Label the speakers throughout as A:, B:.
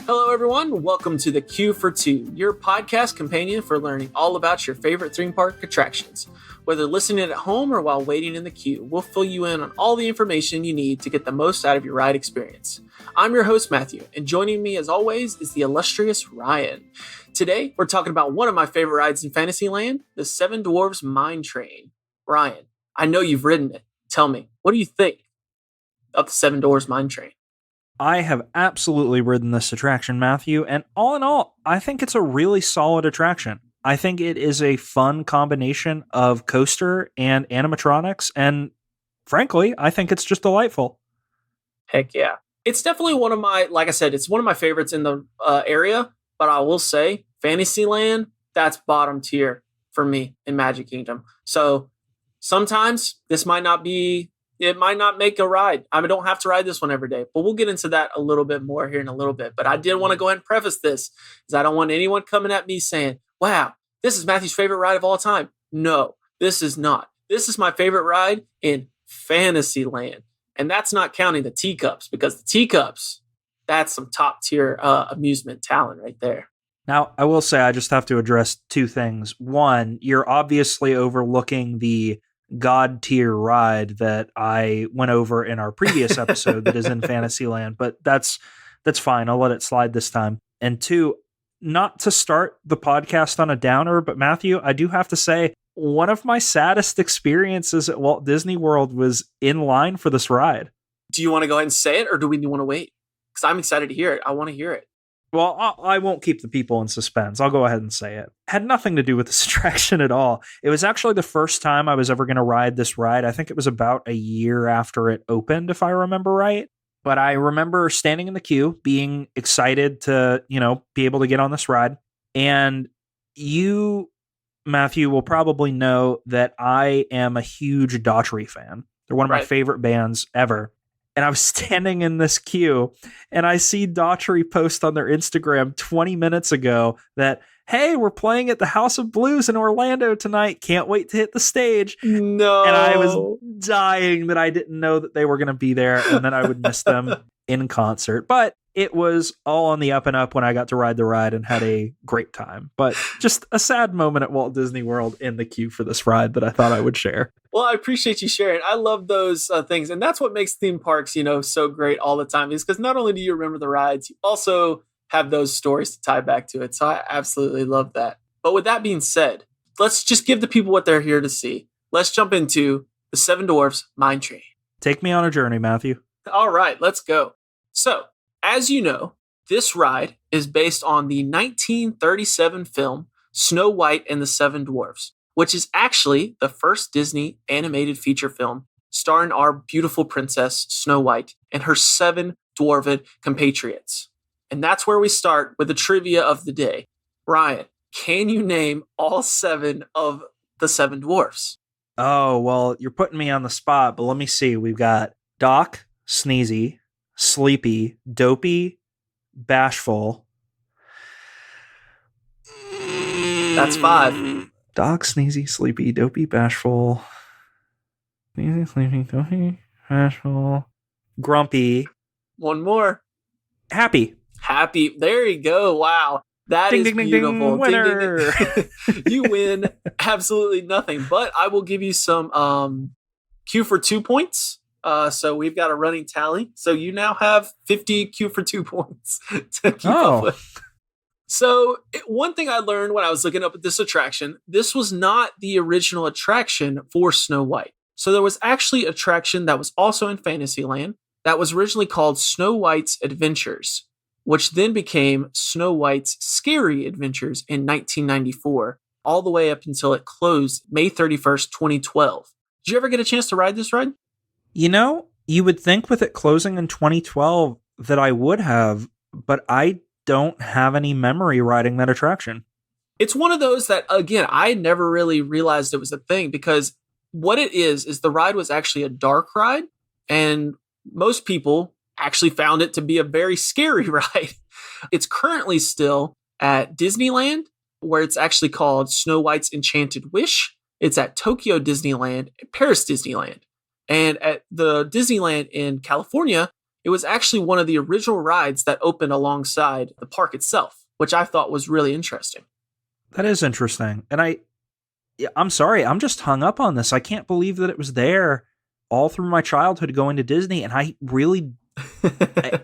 A: Hello, everyone. Welcome to the Queue for Two, your podcast companion for learning all about your favorite theme park attractions. Whether listening at home or while waiting in the queue, we'll fill you in on all the information you need to get the most out of your ride experience. I'm your host, Matthew, and joining me as always is the illustrious Ryan. Today, we're talking about one of my favorite rides in Fantasyland, the Seven Dwarfs Mine Train. Ryan, I know you've ridden it. Tell me, what do you think of the Seven Dwarfs Mine Train?
B: I have absolutely ridden this attraction, Matthew, and all in all, I think it's a really solid attraction. I think it is a fun combination of coaster and animatronics, and frankly, I think it's just delightful.
A: Heck yeah. It's definitely one of my, like I said, it's one of my favorites in the area, but I will say, Fantasyland, that's bottom tier for me in Magic Kingdom. So sometimes this might not be, it might not make a ride. I don't have to ride this one every day, but we'll get into that a little bit more here in a little bit. But I did want to go ahead and preface this because I don't want anyone coming at me saying, wow, this is Matthew's favorite ride of all time. No, this is not. This is my favorite ride in Fantasyland. And that's not counting the teacups, because the teacups, that's some top tier amusement talent right there.
B: Now, I will say I just have to address two things. One, you're obviously overlooking the God tier ride that I went over in our previous episode that is in Fantasyland, but that's fine. I'll let it slide this time. And two, not to start the podcast on a downer, but Matthew, I do have to say one of my saddest experiences at Walt Disney World was in line for this ride.
A: Do you want to go ahead and say it, or do we want to wait? Because I'm excited to hear it. I want to hear it.
B: Well, I won't keep the people in suspense. I'll go ahead and say it. Had nothing to do with this attraction at all. It was actually the first time I was ever going to ride this ride. I think it was about a year after it opened, if I remember right. But I remember standing in the queue, being excited to, be able to get on this ride. And you, Matthew, will probably know that I am a huge Daughtry fan. They're one of my favorite bands ever. And I was standing in this queue, and I see Daughtry post on their Instagram 20 minutes ago that, hey, we're playing at the House of Blues in Orlando tonight. Can't wait to hit the stage.
A: No.
B: And I was dying that I didn't know that they were going to be there, and then I would miss them in concert. But it was all on the up and up when I got to ride the ride and had a great time. But just a sad moment at Walt Disney World in the queue for this ride that I thought I would share.
A: Well, I appreciate you sharing. I love those things. And that's what makes theme parks, so great all the time, is because not only do you remember the rides, you also have those stories to tie back to it. So I absolutely love that. But with that being said, let's just give the people what they're here to see. Let's jump into the Seven Dwarfs Mine Train.
B: Take me on a journey, Matthew.
A: All right, let's go. So, as you know, this ride is based on the 1937 film Snow White and the Seven Dwarfs, which is actually the first Disney animated feature film starring our beautiful princess Snow White and her 7 dwarven compatriots. And that's where we start with the trivia of the day. Ryan, can you name all 7 of the 7 dwarfs?
B: Oh, well, you're putting me on the spot, but let me see. We've got Doc, Sneezy, Sleepy, Dopey, Bashful.
A: That's 5.
B: Doc, Sneezy, Sleepy, Dopey, Bashful. Sneezy, Sleepy, Dopey, Bashful. Grumpy.
A: One more.
B: Happy.
A: There you go. Wow. That
B: ding,
A: is
B: ding,
A: beautiful.
B: Ding, ding, winner.
A: Ding, ding. You win absolutely nothing, but I will give you some Q for 2 points. So we've got a running tally. So you now have 50 Q for 2 points to keep up with. So one thing I learned when I was looking up at this attraction, this was not the original attraction for Snow White. So there was actually an attraction that was also in Fantasyland that was originally called Snow White's Adventures, which then became Snow White's Scary Adventures in 1994, all the way up until it closed May 31st, 2012. Did you ever get a chance to ride this ride?
B: You would think with it closing in 2012 that I would have, but I don't have any memory riding that attraction.
A: It's one of those that, again, I never really realized it was a thing, because what it is the ride was actually a dark ride, and most people actually found it to be a very scary ride. It's currently still at Disneyland, where it's actually called Snow White's Enchanted Wish. It's at Tokyo Disneyland and Paris Disneyland. And at the Disneyland in California, it was actually one of the original rides that opened alongside the park itself, which I thought was really interesting.
B: That is interesting. And I'm sorry, I'm just hung up on this. I can't believe that it was there all through my childhood going to Disney, and I really,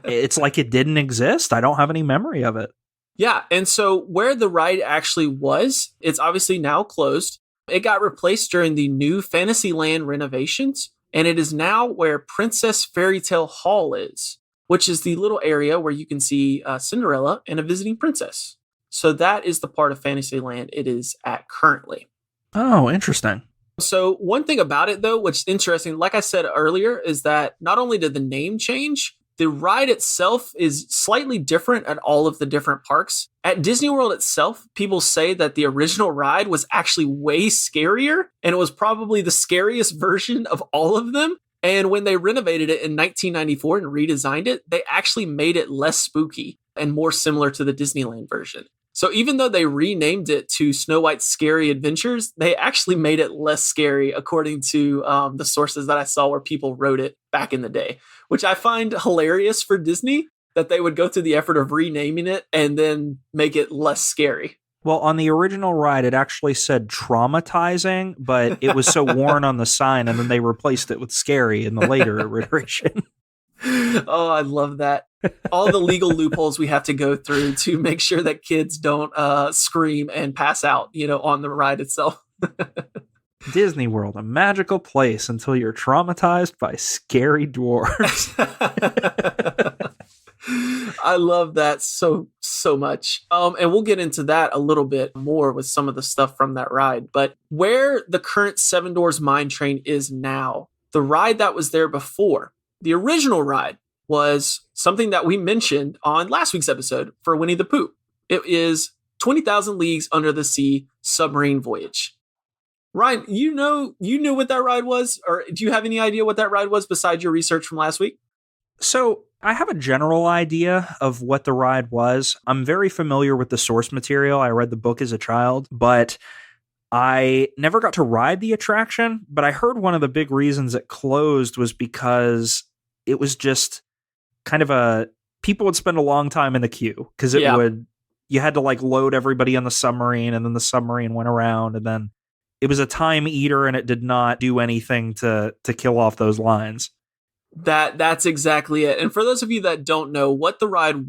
B: it's like it didn't exist. I don't have any memory of it.
A: Yeah, and so where the ride actually was, it's obviously now closed. It got replaced during the new Fantasyland renovations, and it is now where Princess Fairy Tale Hall is, which is the little area where you can see Cinderella and a visiting princess. So that is the part of Fantasyland it is at currently.
B: Oh, interesting.
A: So one thing about it, though, which is interesting, like I said earlier, is that not only did the name change, the ride itself is slightly different at all of the different parks. At Disney World itself, people say that the original ride was actually way scarier, and it was probably the scariest version of all of them. And when they renovated it in 1994 and redesigned it, they actually made it less spooky and more similar to the Disneyland version. So even though they renamed it to Snow White's Scary Adventures, they actually made it less scary, according to the sources that I saw where people wrote it back in the day, which I find hilarious for Disney that they would go through the effort of renaming it and then make it less scary.
B: Well, on the original ride, it actually said traumatizing, but it was so worn on the sign, and then they replaced it with scary in the later iteration.
A: Oh, I love that. All the legal loopholes we have to go through to make sure that kids don't scream and pass out, on the ride itself.
B: Disney World, a magical place until you're traumatized by scary dwarves.
A: I love that so much. And we'll get into that a little bit more with some of the stuff from that ride. But where the current Seven Dwarfs Mine Train is now, the ride that was there before, the original ride, was something that we mentioned on last week's episode for Winnie the Pooh. It is 20,000 Leagues Under the Sea Submarine Voyage. Ryan, you knew what that ride was? Or do you have any idea what that ride was besides your research from last week?
B: So I have a general idea of what the ride was. I'm very familiar with the source material. I read the book as a child, but I never got to ride the attraction. But I heard one of the big reasons it closed was because it was just kind of people would spend a long time in the queue because you had to like load everybody on the submarine, and then the submarine went around, and then it was a time eater, and it did not do anything to kill off those lines.
A: That's exactly it. And for those of you that don't know, what the ride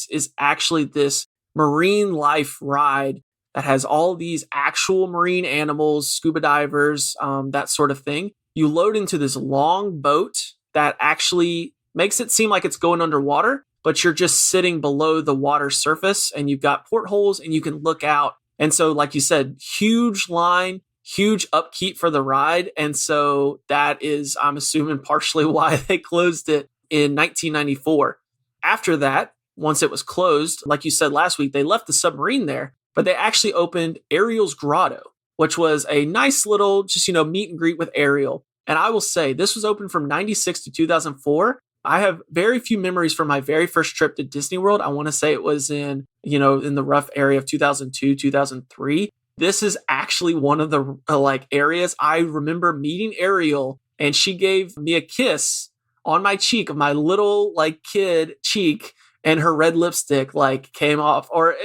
A: is actually this marine life ride that has all these actual marine animals, scuba divers, that sort of thing. You load into this long boat that actually makes it seem like it's going underwater, but you're just sitting below the water surface, and you've got portholes and you can look out. And so, like you said, huge line, huge upkeep for the ride. And so that is, I'm assuming, partially why they closed it in 1994. After that, once it was closed, like you said last week, they left the submarine there, but they actually opened Ariel's Grotto, which was a nice little, just, meet and greet with Ariel. And I will say, this was open from 96 to 2004. I have very few memories from my very first trip to Disney World. I want to say it was in the rough area of 2002, 2003. This is actually one of the areas I remember meeting Ariel, and she gave me a kiss on my cheek, of my little kid cheek, and her red lipstick came off. Or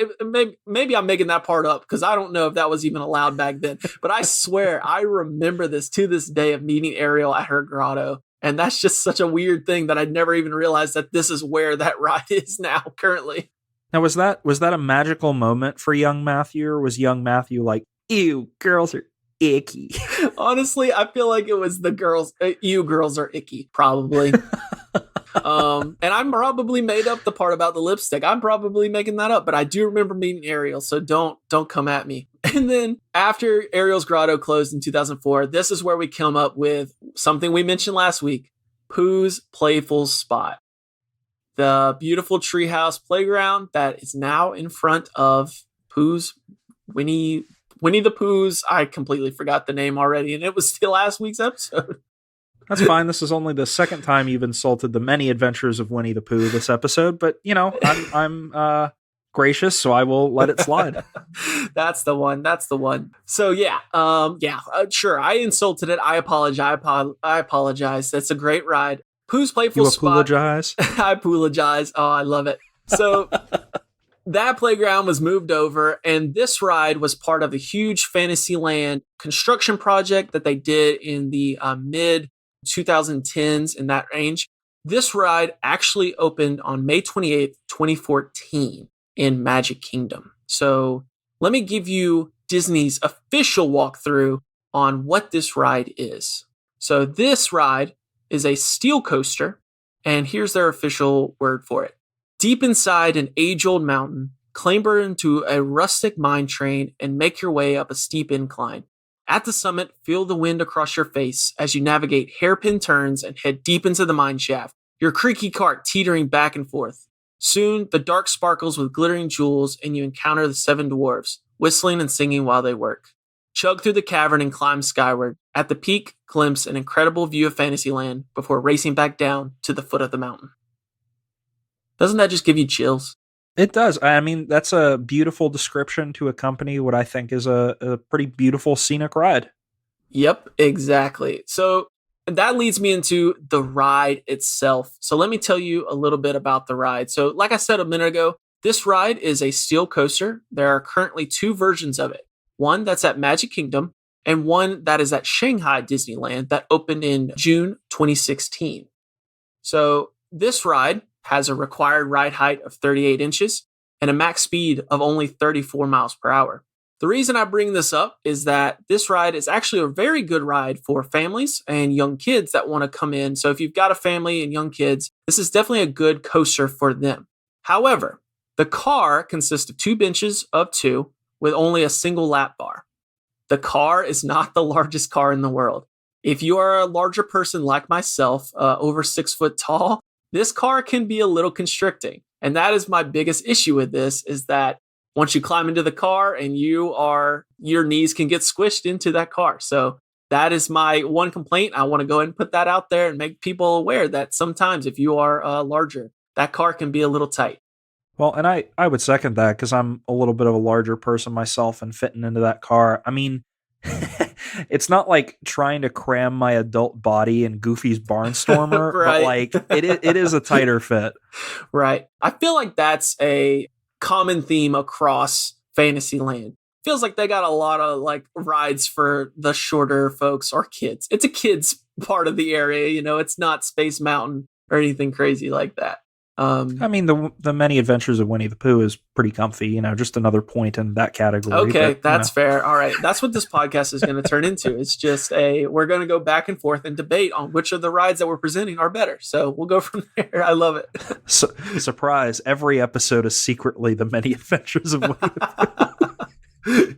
A: maybe I'm making that part up because I don't know if that was even allowed back then. But I swear I remember this to this day of meeting Ariel at her grotto. And that's just such a weird thing that I'd never even realized that this is where that ride is now currently.
B: Now, was that a magical moment for young Matthew, or was young Matthew like, ew, girls are icky?
A: Honestly, I feel like it was the girls. You girls are icky, probably. And I'm probably made up the part about the lipstick. I'm probably making that up, but I do remember meeting Ariel, so don't come at me. And then after Ariel's Grotto closed in 2004, this is where we come up with something we mentioned last week, Pooh's Playful Spot. The beautiful treehouse playground that is now in front of Pooh's Winnie the Pooh's. I completely forgot the name already, and it was still last week's episode.
B: That's fine. This is only the second time you've insulted the many adventures of Winnie the Pooh this episode, but I'm gracious, so I will let it slide.
A: That's the one. So sure. I insulted it. I apologize. That's a great ride. Pooh's Playful
B: You
A: Spot.
B: apologize?
A: I apologize. Oh, I love it. So that playground was moved over, and this ride was part of a huge Fantasyland construction project that they did in the mid 2010s, in that range. This ride actually opened on May 28th, 2014 in Magic Kingdom. So let me give you Disney's official walkthrough on what this ride is. So this ride is a steel coaster, and here's their official word for it. Deep inside an age-old mountain, clamber into a rustic mine train and make your way up a steep incline. At the summit, feel the wind across your face as you navigate hairpin turns and head deep into the mine shaft, your creaky cart teetering back and forth. Soon, the dark sparkles with glittering jewels, and you encounter the Seven Dwarfs, whistling and singing while they work. Chug through the cavern and climb skyward. At the peak, glimpse an incredible view of Fantasyland before racing back down to the foot of the mountain. Doesn't that just give you chills?
B: It does. I mean, that's a beautiful description to accompany what I think is a pretty beautiful scenic ride.
A: Yep, exactly. So that leads me into the ride itself. So let me tell you a little bit about the ride. So like I said a minute ago, this ride is a steel coaster. There are currently two versions of it. One that's at Magic Kingdom and one that is at Shanghai Disneyland that opened in June 2016. So this ride has a required ride height of 38 inches and a max speed of only 34 miles per hour. The reason I bring this up is that this ride is actually a very good ride for families and young kids that want to come in. So if you've got a family and young kids, this is definitely a good coaster for them. However, the car consists of 2 benches of 2 with only a single lap bar. The car is not the largest car in the world. If you are a larger person like myself, over 6 foot tall, this car can be a little constricting. And that is my biggest issue with this, is that once you climb into the car and your knees can get squished into that car. So that is my one complaint. I want to go ahead and put that out there and make people aware that sometimes if you are larger, that car can be a little tight.
B: Well, and I would second that because I'm a little bit of a larger person myself, and fitting into that car. I mean, it's not like trying to cram my adult body in Goofy's Barnstormer,
A: Right.
B: but like it is a tighter fit.
A: Right. I feel like that's a common theme across Fantasyland. Feels like they got a lot of like rides for the shorter folks or kids. It's a kids part of the area, it's not Space Mountain or anything crazy like that.
B: I mean, the Many Adventures of Winnie the Pooh is pretty comfy, just another point in that category.
A: Okay,
B: but,
A: that's fair. All right. That's what this podcast is going to turn into. It's just we're going to go back and forth and debate on which of the rides that we're presenting are better. So we'll go from there. I love it.
B: Surprise. Every episode is secretly the Many Adventures of Winnie the Pooh.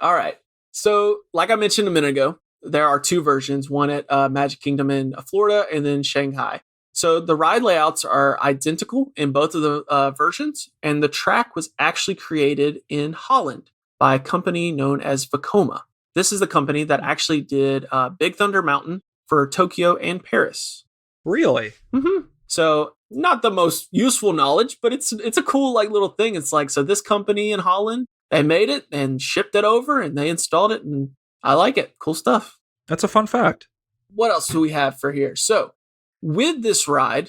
A: All right. So like I mentioned a minute ago, there are 2 versions, one at Magic Kingdom in Florida and then Shanghai. So the ride layouts are identical in both of the versions, and the track was actually created in Holland by a company known as Vekoma. This is the company that actually did Big Thunder Mountain for Tokyo and Paris.
B: Really?
A: Mm-hmm. So not the most useful knowledge, but it's a cool like little thing. It's like, so this company in Holland, they made it and shipped it over and they installed it, and I like it. Cool stuff.
B: That's a fun fact.
A: What else do we have for here? So with this ride,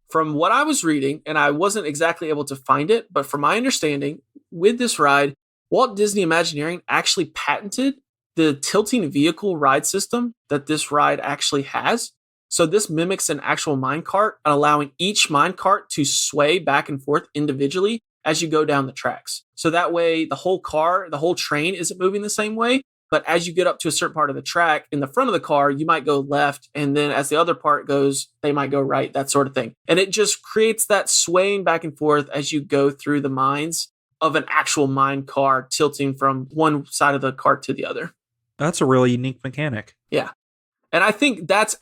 A: from what I was reading, and I wasn't exactly able to find it, but from my understanding, with this ride, Walt Disney Imagineering actually patented the tilting vehicle ride system that this ride actually has. So this mimics an actual minecart, allowing each minecart to sway back and forth individually as you go down the tracks. So that way, the whole train isn't moving the same way. But as you get up to a certain part of the track, in the front of the car, you might go left. And then as the other part goes, they might go right, that sort of thing. And it just creates that swaying back and forth as you go through the mines of an actual mine car tilting from one side of the cart to the other.
B: That's a really unique mechanic.
A: Yeah. And I think that's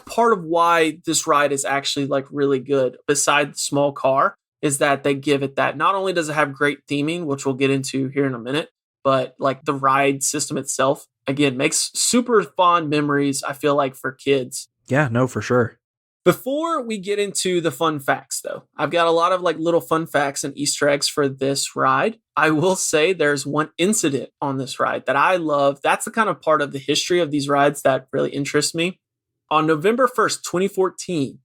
A: part of why this ride is actually like really good. Beside the small car, is that they give it that. Not only does it have great theming, which we'll get into here in a minute, but like the ride system itself, again, makes super fond memories, I feel like, for kids.
B: Yeah, no, for sure.
A: Before we get into the fun facts, though, I've got a lot of like little fun facts and Easter eggs for this ride. I will say there's one incident on this ride that I love. That's the kind of part of the history of these rides that really interests me. On November 1st, 2014,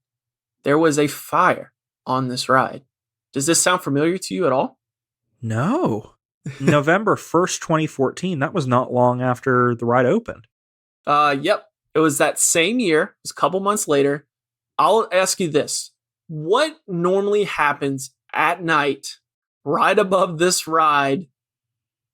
A: there was a fire on this ride. Does this sound familiar to you at all?
B: No. November 1st, 2014. That was not long after the ride opened.
A: Yep. It was that same year. It was a couple months later. I'll ask you this. What normally happens at night right above this ride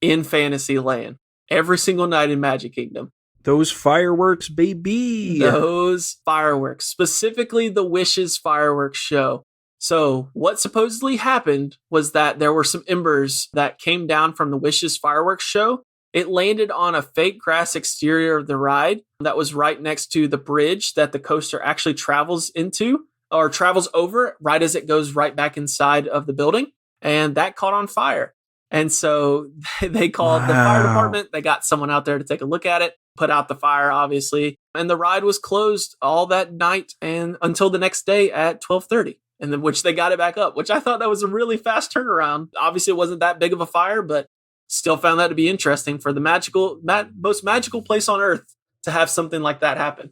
A: in Fantasyland every single night in Magic Kingdom?
B: Those fireworks, baby.
A: Those fireworks, specifically the Wishes fireworks show. So what supposedly happened was that there were some embers that came down from the Wishes fireworks show. It landed on a fake grass exterior of the ride that was right next to the bridge that the coaster actually travels into or travels over right as it goes right back inside of the building. And that caught on fire. And so they called the fire department. They got someone out there to take a look at it, put out the fire, obviously. And the ride was closed all that night and until the next day at 12:30. And then which they got it back up, which I thought that was a really fast turnaround. Obviously, it wasn't that big of a fire, but still found that to be interesting for the most magical place on earth to have something like that happen.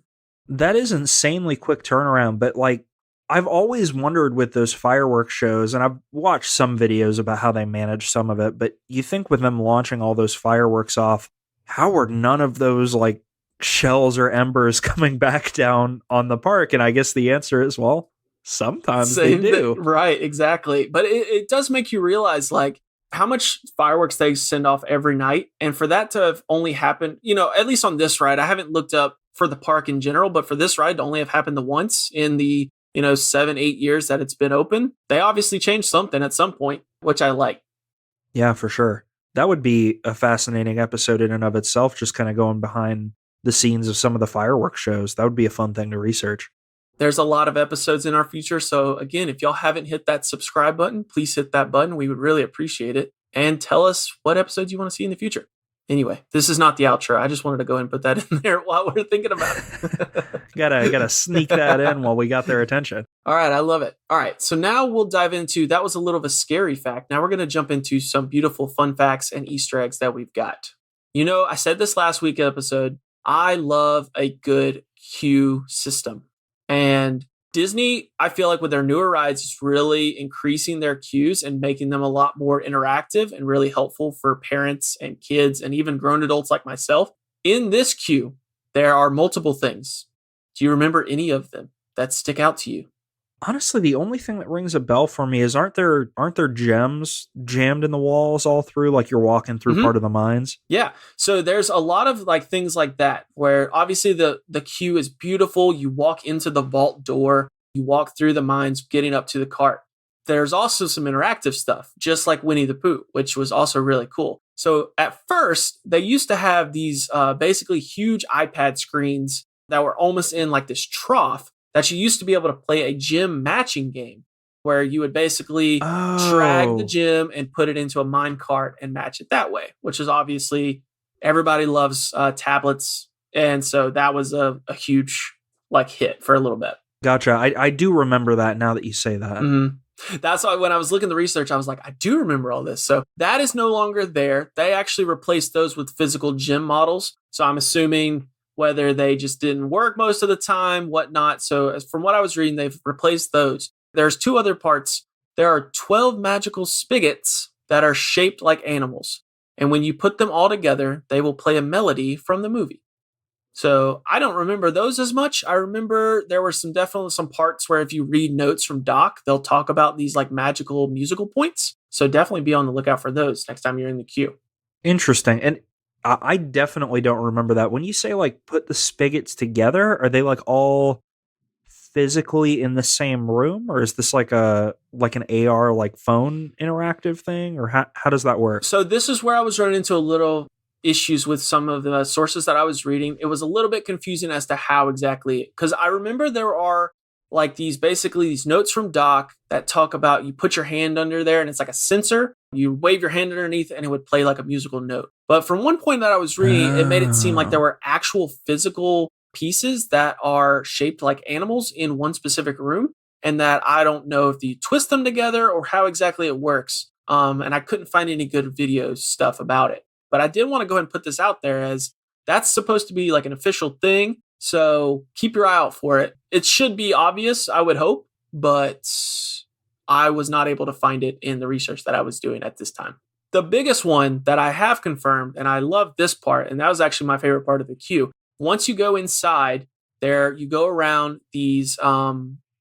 B: That is insanely quick turnaround, but like I've always wondered with those fireworks shows, and I've watched some videos about how they manage some of it, but you think with them launching all those fireworks off, how are none of those like shells or embers coming back down on the park? And I guess the answer is, well, sometimes they do.
A: Right, exactly. But it does make you realize like how much fireworks they send off every night. And for that to have only happened, at least on this ride, I haven't looked up for the park in general, but for this ride to only have happened the once in the 7-8 years that it's been open, they obviously changed something at some point, which I like.
B: Yeah, for sure. That would be a fascinating episode in and of itself, just kind of going behind the scenes of some of the fireworks shows. That would be a fun thing to research.
A: There's a lot of episodes in our future. So again, if y'all haven't hit that subscribe button, please hit that button. We would really appreciate it. And tell us what episodes you want to see in the future. Anyway, this is not the outro. I just wanted to go and put that in there while we're thinking about it.
B: Gotta sneak that in while we got their attention.
A: All right, I love it. All right, so now we'll dive into, that was a little of a scary fact. Now we're going to jump into some beautiful fun facts and Easter eggs that we've got. I said this last week episode, I love a good queue system. And Disney, I feel like with their newer rides, is really increasing their queues and making them a lot more interactive and really helpful for parents and kids and even grown adults like myself. In this queue, there are multiple things. Do you remember any of them that stick out to you?
B: Honestly, the only thing that rings a bell for me is aren't there gems jammed in the walls all through, like you're walking through part of the mines?
A: Yeah. So there's a lot of like things like that where obviously the queue is beautiful. You walk into the vault door, you walk through the mines, getting up to the cart. There's also some interactive stuff, just like Winnie the Pooh, which was also really cool. So at first, they used to have these basically huge iPad screens that were almost in like this trough that you used to be able to play a gem matching game where you would basically drag the gem and put it into a mine cart and match it that way, which is obviously everybody loves tablets. And so that was a huge like hit for a little bit.
B: Gotcha. I do remember that now that you say that.
A: Mm-hmm. That's why when I was looking at the research, I was like, I do remember all this. So that is no longer there. They actually replaced those with physical gem models. So I'm assuming whether they just didn't work most of the time, whatnot. So from what I was reading, they've replaced those. There's two other parts. There are 12 magical spigots that are shaped like animals. And when you put them all together, they will play a melody from the movie. So I don't remember those as much. I remember there were definitely some parts where if you read notes from Doc, they'll talk about these like magical musical points. So definitely be on the lookout for those next time you're in the queue.
B: Interesting. And I definitely don't remember that. When you say like put the spigots together, are they like all physically in the same room, or is this like an AR like phone interactive thing, or how does that work?
A: So this is where I was running into a little issues with some of the sources that I was reading. It was a little bit confusing as to how exactly, because I remember there are like these notes from Doc that talk about you put your hand under there and it's like a sensor. You wave your hand underneath and it would play like a musical note. But from one point that I was reading, it made it seem like there were actual physical pieces that are shaped like animals in one specific room. And that I don't know if you twist them together or how exactly it works. And I couldn't find any good video stuff about it. But I did want to go ahead and put this out there as that's supposed to be like an official thing. So keep your eye out for it. It should be obvious, I would hope, but I was not able to find it in the research that I was doing at this time. The biggest one that I have confirmed, and I love this part, and that was actually my favorite part of the queue. Once you go inside there, you go around these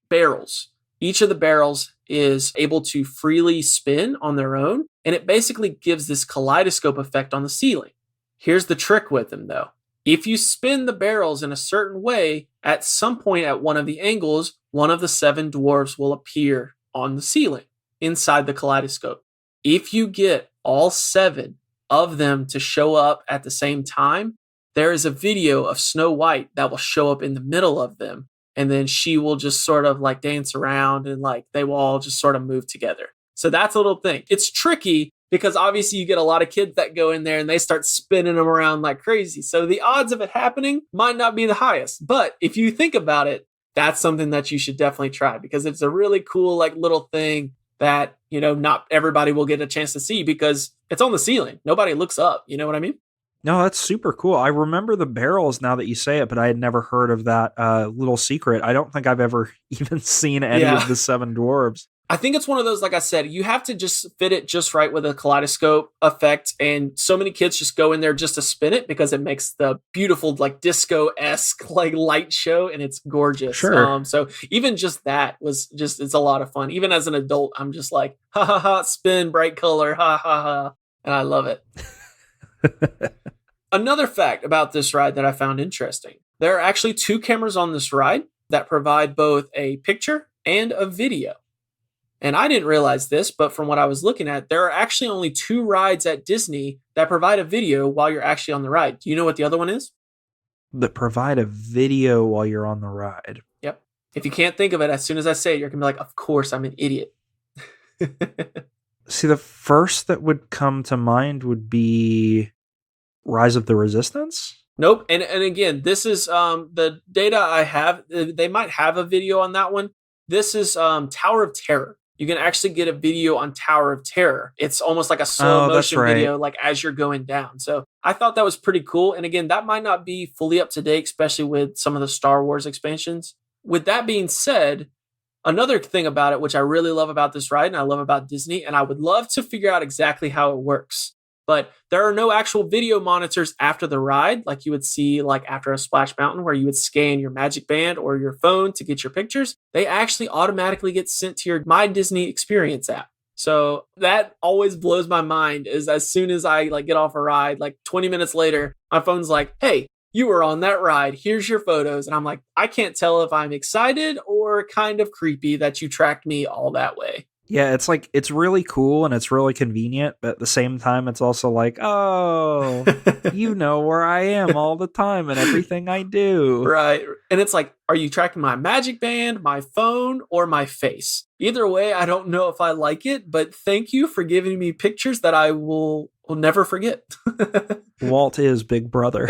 A: barrels. Each of the barrels is able to freely spin on their own, and it basically gives this kaleidoscope effect on the ceiling. Here's the trick with them, though. If you spin the barrels in a certain way, at some point at one of the angles, one of the seven dwarves will appear on the ceiling inside the kaleidoscope. If you get all seven of them to show up at the same time, there is a video of Snow White that will show up in the middle of them. And then she will just sort of like dance around and like they will all just sort of move together. So that's a little thing. It's tricky because obviously you get a lot of kids that go in there and they start spinning them around like crazy. So the odds of it happening might not be the highest. But if you think about it, that's something that you should definitely try because it's a really cool like little thing that, you know, not everybody will get a chance to see because it's on the ceiling. Nobody looks up. You know what I mean?
B: No, that's super cool. I remember the barrels now that you say it, but I had never heard of that little secret. I don't think I've ever even seen any of the seven dwarves.
A: I think it's one of those, like I said, you have to just fit it just right with a kaleidoscope effect. And so many kids just go in there just to spin it because it makes the beautiful, like disco-esque, like light show. And it's gorgeous.
B: Sure.
A: So even just that was just, it's a lot of fun. Even as an adult, I'm just like, ha ha ha, spin, bright color, ha ha ha. And I love it. Another fact about this ride that I found interesting. There are actually 2 cameras on this ride that provide both a picture and a video. And I didn't realize this, but from what I was looking at, there are actually only 2 rides at Disney that provide a video while you're actually on the ride. Do you know what the other one is?
B: That provide a video while you're on the ride.
A: Yep. If you can't think of it, as soon as I say it, you're going to be like, of course, I'm an idiot.
B: See, the first that would come to mind would be Rise of the Resistance?
A: Nope. And again, this is the data I have. They might have a video on that one. This is Tower of Terror. You can actually get a video on Tower of Terror. It's almost like a slow motion video, like as you're going down. So I thought that was pretty cool. And again, that might not be fully up to date, especially with some of the Star Wars expansions. With that being said, another thing about it, which I really love about this ride and I love about Disney, and I would love to figure out exactly how it works. But there are no actual video monitors after the ride, like you would see like after a Splash Mountain where you would scan your Magic Band or your phone to get your pictures. They actually automatically get sent to your My Disney Experience app. So that always blows my mind is as soon as I like get off a ride, like 20 minutes later, my phone's like, hey, you were on that ride. Here's your photos. And I'm like, I can't tell if I'm excited or kind of creepy that you tracked me all that way.
B: Yeah, it's like, it's really cool and it's really convenient, but at the same time, it's also like, oh, you know where I am all the time and everything I do.
A: Right. And it's like, are you tracking my Magic Band, my phone, or my face? Either way, I don't know if I like it, but thank you for giving me pictures that I will never forget.
B: Walt is Big Brother.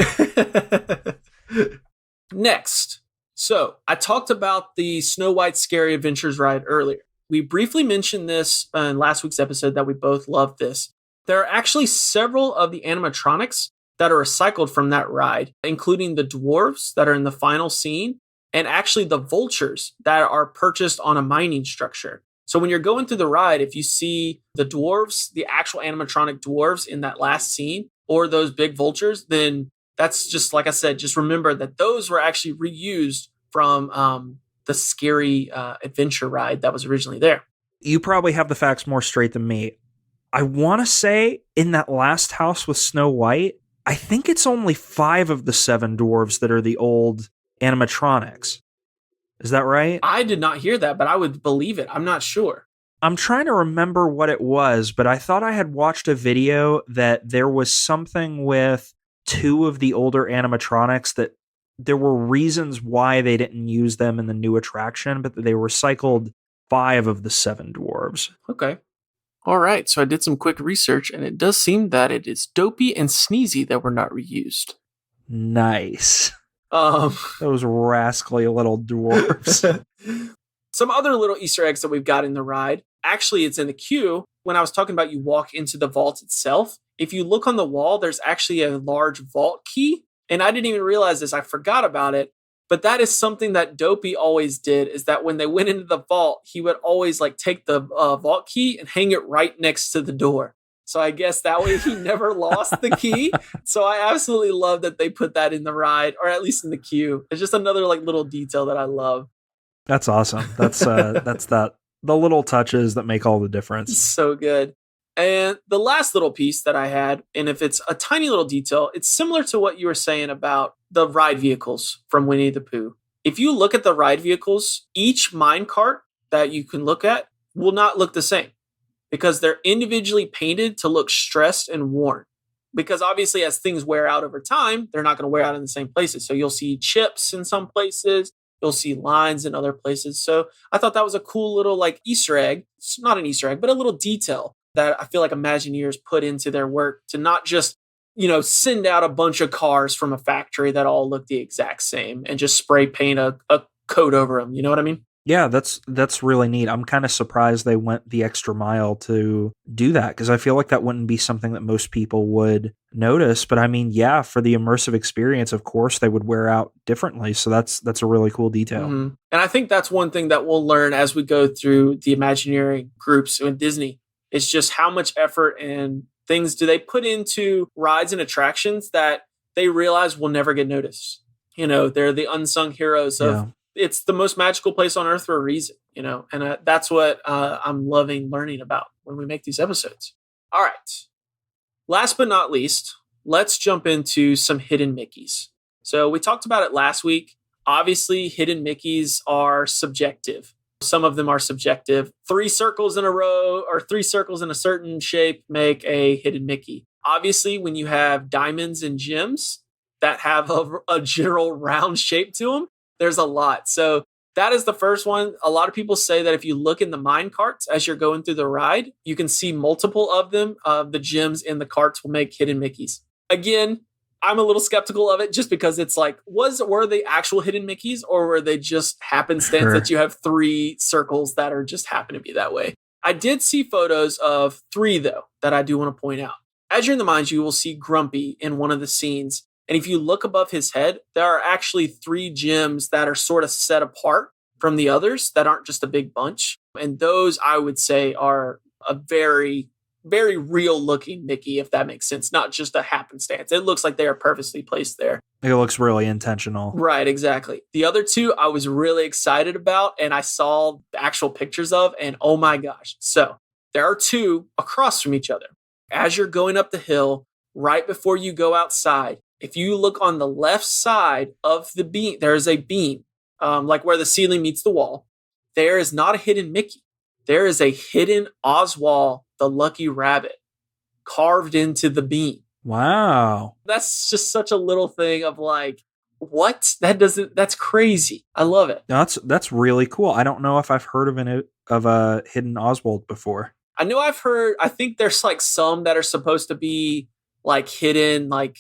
A: Next. So I talked about the Snow White Scary Adventures ride earlier. We briefly mentioned this in last week's episode that we both loved this. There are actually several of the animatronics that are recycled from that ride, including the dwarves that are in the final scene, and actually the vultures that are purchased on a mining structure. So when you're going through the ride, if you see the dwarves, the actual animatronic dwarves in that last scene, or those big vultures, then that's just, like I said, just remember that those were actually reused from the scary adventure ride that was originally there.
B: You probably have the facts more straight than me. I want to say in that last house with Snow White, I think it's only 5 of the 7 dwarves that are the old animatronics. Is that right?
A: I did not hear that, but I would believe it. I'm not sure.
B: I'm trying to remember what it was, but I thought I had watched a video that there was something with 2 of the older animatronics that there were reasons why they didn't use them in the new attraction, but they recycled 5 of the 7 dwarves.
A: Okay. All right. So I did some quick research, and it does seem that it is Dopey and Sneezy that were not reused.
B: Nice. Those rascally little dwarves.
A: Some other little Easter eggs that we've got in the ride. Actually, it's in the queue. When I was talking about you walk into the vault itself, if you look on the wall, there's actually a large vault key. And I didn't even realize this. I forgot about it. But that is something that Dopey always did, is that when they went into the vault, he would always like take the vault key and hang it right next to the door. So I guess that way he never lost the key. So I absolutely love that they put that in the ride, or at least in the queue. It's just another like little detail that I love.
B: That's awesome. That's the little touches that make all the difference.
A: So good. And the last little piece that I had, and if it's a tiny little detail, it's similar to what you were saying about the ride vehicles from Winnie the Pooh. If you look at the ride vehicles, each mine cart that you can look at will not look the same because they're individually painted to look stressed and worn. Because obviously, as things wear out over time, they're not going to wear out in the same places. So you'll see chips in some places, you'll see lines in other places. So I thought that was a cool little like Easter egg. It's not an Easter egg, but a little detail that I feel like Imagineers put into their work to not just, send out a bunch of cars from a factory that all look the exact same and just spray paint a coat over them. You know what I mean?
B: Yeah, that's really neat. I'm kind of surprised they went the extra mile to do that because I feel like that wouldn't be something that most people would notice. But I mean, yeah, for the immersive experience, of course, they would wear out differently. So that's a really cool detail.
A: Mm-hmm. And I think that's one thing that we'll learn as we go through the Imagineering groups in Disney. It's just how much effort and things do they put into rides and attractions that they realize will never get noticed. They're the unsung heroes of it's the most magical place on earth for a reason, and that's what I'm loving learning about when we make these episodes. All right. Last but not least, let's jump into some hidden Mickeys. So we talked about it last week. Obviously, hidden Mickeys are subjective. Some of them are subjective. 3 circles in a row or 3 circles in a certain shape make a hidden Mickey. Obviously, when you have diamonds and gems that have a general round shape to them, there's a lot. So that is the first one. A lot of people say that if you look in the mine carts as you're going through the ride, you can see multiple of them. The gems in the carts will make hidden Mickeys. Again, I'm a little skeptical of it just because it's like, were they actual hidden Mickeys or were they just happenstance that you have 3 circles that are just happen to be that way? I did see photos of 3 though that I do want to point out. As you're in the mines, you will see Grumpy in one of the scenes. And if you look above his head, there are actually 3 gems that are sort of set apart from the others that aren't just a big bunch. And those, I would say, are a very, very real looking Mickey, if that makes sense. Not just a happenstance. It looks like they are purposely placed there.
B: It looks really intentional.
A: Right, exactly. The other 2 I was really excited about and I saw the actual pictures of, and oh my gosh. So there are 2 across from each other. As you're going up the hill, right before you go outside, if you look on the left side of the beam, there is a beam, like where the ceiling meets the wall. There is not a hidden Mickey. There is a hidden Oswald the Lucky Rabbit carved into the beam.
B: Wow.
A: That's just such a little thing of like, what? That's crazy. I love it.
B: That's really cool. I don't know if I've heard of a hidden Oswald before.
A: I know I think there's like some that are supposed to be like hidden, like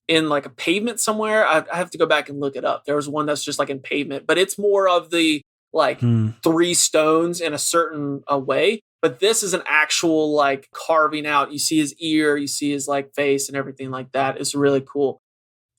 A: in like a pavement somewhere. I have to go back and look it up. There was one that's just like in pavement, but it's more of the like 3 stones in a certain way. But this is an actual like carving out. You see his ear, you see his like face and everything like that. It's really cool.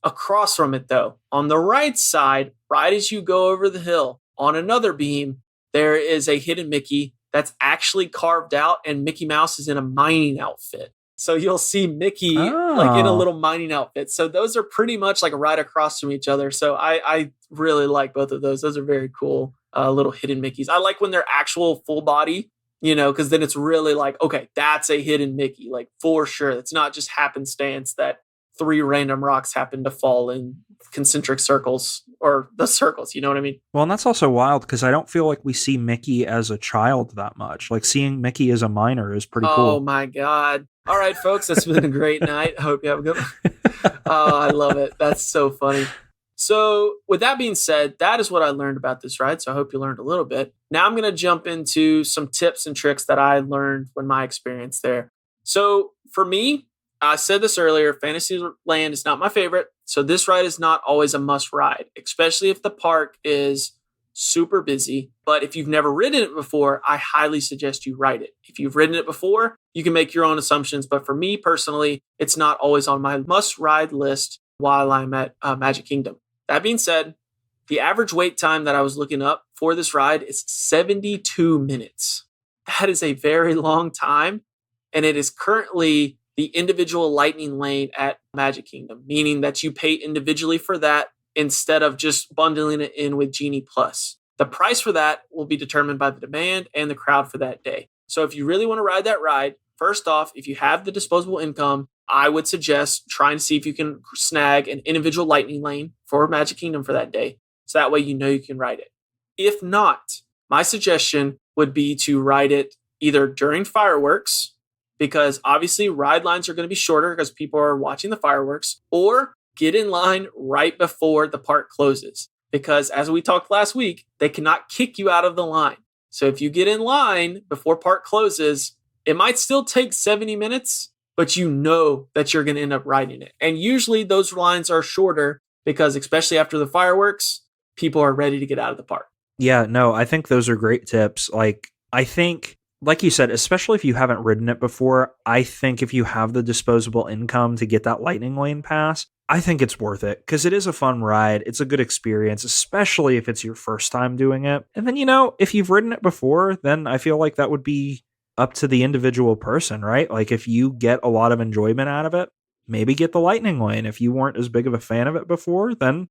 A: Across from it though, on the right side, right as you go over the hill, on another beam, there is a hidden Mickey that's actually carved out, and Mickey Mouse is in a mining outfit. So you'll see Mickey like in a little mining outfit. So those are pretty much like right across from each other. So I really like both of those. Those are very cool little hidden Mickeys. I like when they're actual full body, because then it's really like, okay, that's a hidden Mickey, like for sure. It's not just happenstance that 3 random rocks happen to fall in concentric circles or the circles. You know what I mean?
B: Well, and that's also wild because I don't feel like we see Mickey as a child that much. Like seeing Mickey as a miner is pretty cool.
A: Oh my God. All right, folks, that's been a great night. I hope you have a good one. Oh, I love it. That's so funny. So with that being said, that is what I learned about this ride. So I hope you learned a little bit. Now I'm going to jump into some tips and tricks that I learned when my experience there. So for me, I said this earlier, Fantasyland is not my favorite. So this ride is not always a must ride, especially if the park is super busy. But if you've never ridden it before, I highly suggest you ride it. If you've ridden it before, you can make your own assumptions. But for me personally, it's not always on my must ride list. while I'm at Magic Kingdom. That being said, the average wait time that I was looking up for this ride is 72 minutes. That is a very long time, and it is currently the individual lightning lane at Magic Kingdom, meaning that you pay individually for that instead of just bundling it in with Genie Plus. The price for that will be determined by the demand and the crowd for that day. So if you really want to ride that ride, first off, if you have the disposable income, I would suggest trying to see if you can snag an individual lightning lane for Magic Kingdom for that day. So that way you know you can ride it. If not, my suggestion would be to ride it either during fireworks, because obviously ride lines are going to be shorter because people are watching the fireworks, or get in line right before the park closes. Because as we talked last week, they cannot kick you out of the line. So if you get in line before park closes, it might still take 70 minutes, but you know that you're going to end up riding it. And usually those lines are shorter because especially after the fireworks, people are ready to get out of the park.
B: Yeah, no, I think those are great tips. I think, like you said, especially if you haven't ridden it before, I think if you have the disposable income to get that lightning lane pass, I think it's worth it because it is a fun ride. It's a good experience, especially if it's your first time doing it. And then, if you've ridden it before, then I feel like that would be up to the individual person, right? Like if you get a lot of enjoyment out of it, maybe get the lightning lane. If you weren't as big of a fan of it before, then,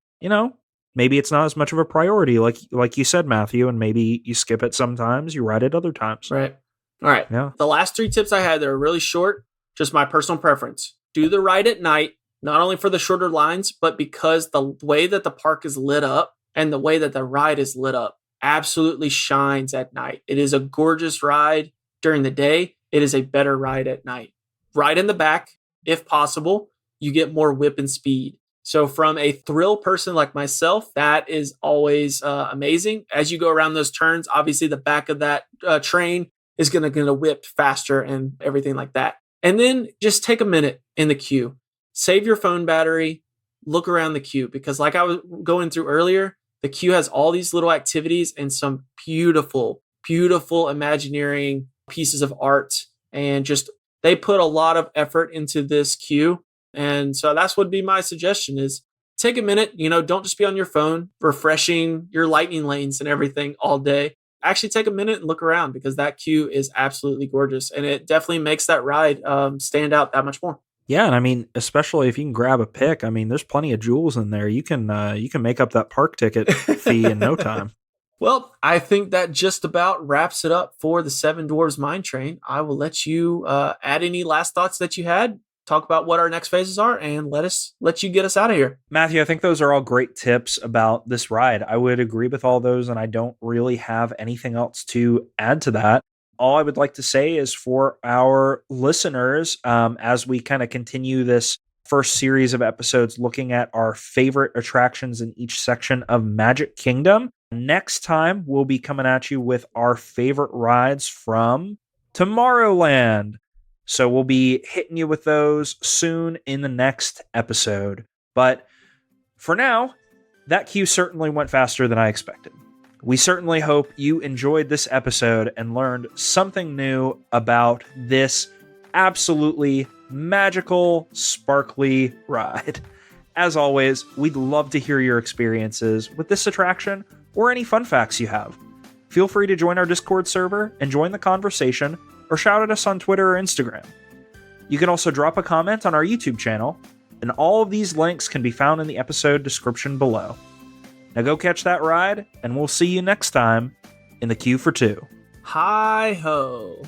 B: maybe it's not as much of a priority, like you said, Matthew, and maybe you skip it sometimes, you ride it other times.
A: Right. All right.
B: Yeah.
A: The last 3 tips I had, they're really short, just my personal preference. Do the ride at night, not only for the shorter lines, but because the way that the park is lit up and the way that the ride is lit up absolutely shines at night. It is a gorgeous ride during the day. It is a better ride at night. Ride in the back, if possible, you get more whip and speed. So from a thrill person like myself, that is always amazing. As you go around those turns, obviously the back of that train is going to whip faster and everything like that. And then just take a minute in the queue. Save your phone battery, look around the queue, because like I was going through earlier, the queue has all these little activities and some beautiful, beautiful Imagineering pieces of art. And just they put a lot of effort into this queue. And so that's what would be my suggestion is take a minute, don't just be on your phone, refreshing your lightning lanes and everything all day. Actually take a minute and look around because that queue is absolutely gorgeous. And it definitely makes that ride stand out that much more.
B: Yeah, and I mean, especially if you can grab a pick, I mean, there's plenty of jewels in there. You can make up that park ticket fee in no time.
A: Well, I think that just about wraps it up for the Seven Dwarfs Mine Train. I will let you add any last thoughts that you had, talk about what our next phases are, and let you get us out of here.
B: Matthew, I think those are all great tips about this ride. I would agree with all those, and I don't really have anything else to add to that. All I would like to say is for our listeners, as we kind of continue this first series of episodes looking at our favorite attractions in each section of Magic Kingdom, next time we'll be coming at you with our favorite rides from Tomorrowland. So we'll be hitting you with those soon in the next episode. But for now, that queue certainly went faster than I expected. We certainly hope you enjoyed this episode and learned something new about this absolutely magical, sparkly ride. As always, we'd love to hear your experiences with this attraction or any fun facts you have. Feel free to join our Discord server and join the conversation, or shout at us on Twitter or Instagram. You can also drop a comment on our YouTube channel, and all of these links can be found in the episode description below. Now go catch that ride, and we'll see you next time in the queue for 2.
A: Hi-ho.